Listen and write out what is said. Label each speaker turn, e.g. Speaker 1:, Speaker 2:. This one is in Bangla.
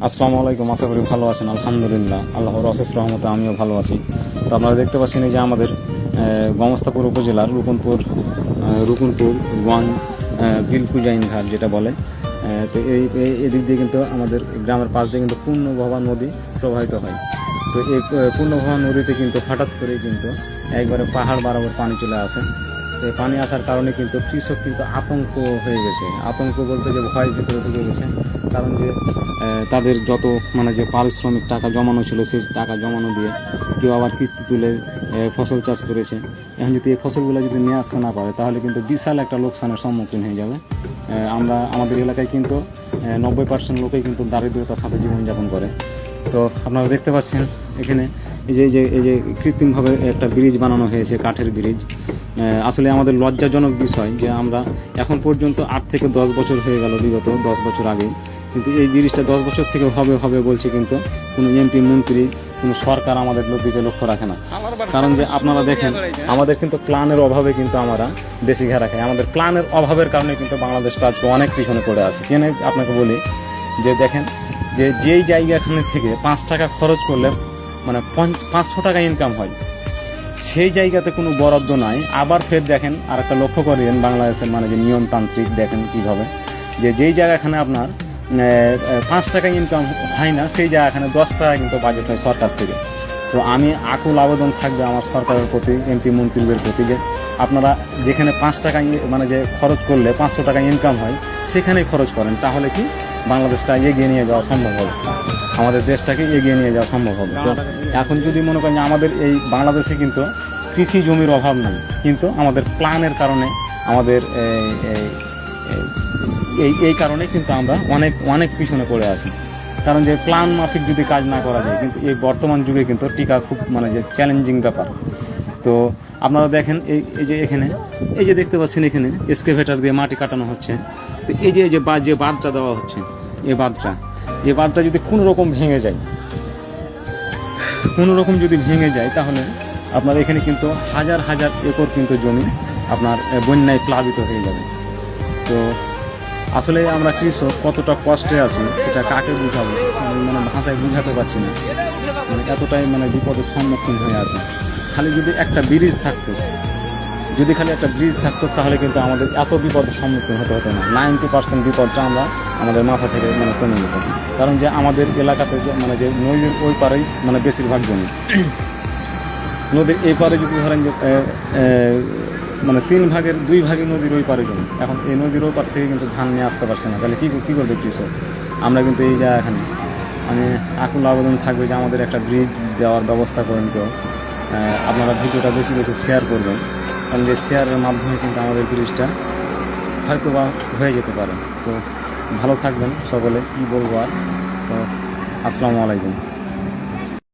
Speaker 1: আসসালামু আলাইকুম। আশা করি ভালো আছেন। আলহামদুলিল্লাহ, আল্লাহর অশেষ রহমতে আমিও ভালো আছি। তো আপনারা দেখতে পাচ্ছেন এই যে আমাদের গমস্তাপুর উপজেলার রুকুনপুর গঞ্জ বিলকুজাইন ঘাট যেটা বলে। তো এদিক দিয়ে কিন্তু আমাদের গ্রামের পাশ দিয়ে কিন্তু পূর্ণভবা নদী প্রবাহিত হয়। তো এই পূর্ণভবা নদীতে কিন্তু হঠাৎ করেই কিন্তু একবারে পাহাড় বরাবর পানি চলে আসে। তো এই পানি আসার কারণে কিন্তু কৃষক কিন্তু আতঙ্ক হয়ে গেছে। আতঙ্ক বলতে যে ভয় ভিতরে ঢুকে গেছে। কারণ যে তাদের যত যে পারিশ্রমিক টাকা জমানো ছিল, সেই টাকা জমানো দিয়ে কেউ আবার কিস্তি তুলে ফসল চাষ করেছে। এখন যদি এই ফসলগুলো যদি নিয়ে আসতে না পারে তাহলে কিন্তু বিশাল একটা লোকসানের সম্মুখীন হয়ে যাবে। আমাদের এলাকায় কিন্তু 90% লোকেই কিন্তু দারিদ্রতার সাথে জীবনযাপন করে। তো আপনারা দেখতে পাচ্ছেন এখানে এই যে কৃত্রিমভাবে একটা ব্রিজ বানানো হয়েছে, কাঠের ব্রিজ। আসলে আমাদের লজ্জাজনক বিষয় যে আমরা এখন পর্যন্ত 8 থেকে 10 বছর হয়ে গেল, বিগত 10 বছর আগে, কিন্তু এই ব্রিজটা 10 বছর থেকে হবে বলছে, কিন্তু কোনো এমপি মন্ত্রী কোনো সরকার আমাদের দিকে লক্ষ্য রাখে না। কারণ যে আপনারা দেখেন আমাদের কিন্তু প্ল্যানের অভাবে কিন্তু আমরা বেশি ঘেরা খাই। আমাদের প্ল্যানের অভাবের কারণে কিন্তু বাংলাদেশটা আজকে অনেক পিছনে পড়ে আছে। কেন আপনাকে বলি যে দেখেন যে যেই জায়গাখানে থেকে 5 টাকা খরচ করলে 500 টাকা ইনকাম হয়, সেই জায়গাতে কোনো বরাদ্দ নাই। আবার ফের দেখেন আর একটা লক্ষ্য করেন বাংলাদেশের যে নিয়মতান্ত্রিক দেখেন কীভাবে যেই জায়গাখানে আপনার 5 টাকা ইনকাম হয় না, সেই জায়গাখানে 10 টাকা কিন্তু বাজেট হয় সরকার থেকে। তো আমি আকুল আবেদন থাকবে আমার সরকারের প্রতি, এমপি মন্ত্রীদের প্রতি, যে আপনারা যেখানে 5 টাকা যে খরচ করলে 500 টাকা ইনকাম হয় সেখানেই খরচ করেন, তাহলে কি বাংলাদেশটা এগিয়ে নিয়ে যাওয়া সম্ভব হবে, আমাদের দেশটাকে এগিয়ে নিয়ে যাওয়া সম্ভব হবে। তো এখন যদি মনে করেন যে আমাদের এই বাংলাদেশে কিন্তু কৃষি জমির অভাব নাই, কিন্তু আমাদের প্ল্যানের কারণে আমাদের এই কারণে কিন্তু আমরা অনেক পিছনে পড়ে আছি। কারণ যে প্ল্যান মাফিক যদি কাজ না করা যায়, কিন্তু এই বর্তমান যুগে কিন্তু টিকা খুব যে চ্যালেঞ্জিং ব্যাপার। তো আপনারা দেখেন এই যে এখানে এই যে দেখতে পাচ্ছেন এখানে এক্সকেভেটর দিয়ে মাটি কাটানো হচ্ছে। তো এই যে বাঁধটা দেওয়া হচ্ছে, এই বাঁধটা যদি কোনো রকম ভেঙে যায় তাহলে আপনার এখানে কিন্তু হাজার একর কিন্তু জমি আপনার বন্যায় প্লাবিত হয়ে যাবে। তো আসলে আমরা কৃষক কতটা কষ্টে আছি সেটা কাকে বুঝাবো, ভাষায় বুঝাতে পারছি না। এতটাই বিপদের সম্মুখীন হয়ে আছে। খালি যদি একটা ব্রিজ থাকতো তাহলে কিন্তু আমাদের এত বিপদের সম্মুখীন হতে হতো না। 90% বিপদটা আমাদের মাথা থেকে কমে যেত। কারণ যে আমাদের এলাকাতে যে নদীর ওই পারেই বেশিরভাগ জমি, নদীর এই পারে যদি ধরেন যে 3 ভাগের 2 ভাগই নদীর ওই পারে জমি। এখন এই নদীর ওই পার থেকে কিন্তু ধান নিয়ে আসতে পারছে না, তাহলে কী করবে কৃষক? আমরা কিন্তু এই জায়গাখানে আকুল আবেদন থাকবে যে আমাদের একটা ব্রিজ দেওয়ার ব্যবস্থা করেন কেউ। আপনারা ভিডিওটা বেশি শেয়ার করবেন, কারণ যে শেয়ারের মাধ্যমে কিন্তু আমাদের ব্রিজটা হয়তো বা হয়ে যেতে পারে। তো ভালো থাকবেন সকলে, কী বলবো আর। তো আসসালামু আলাইকুম।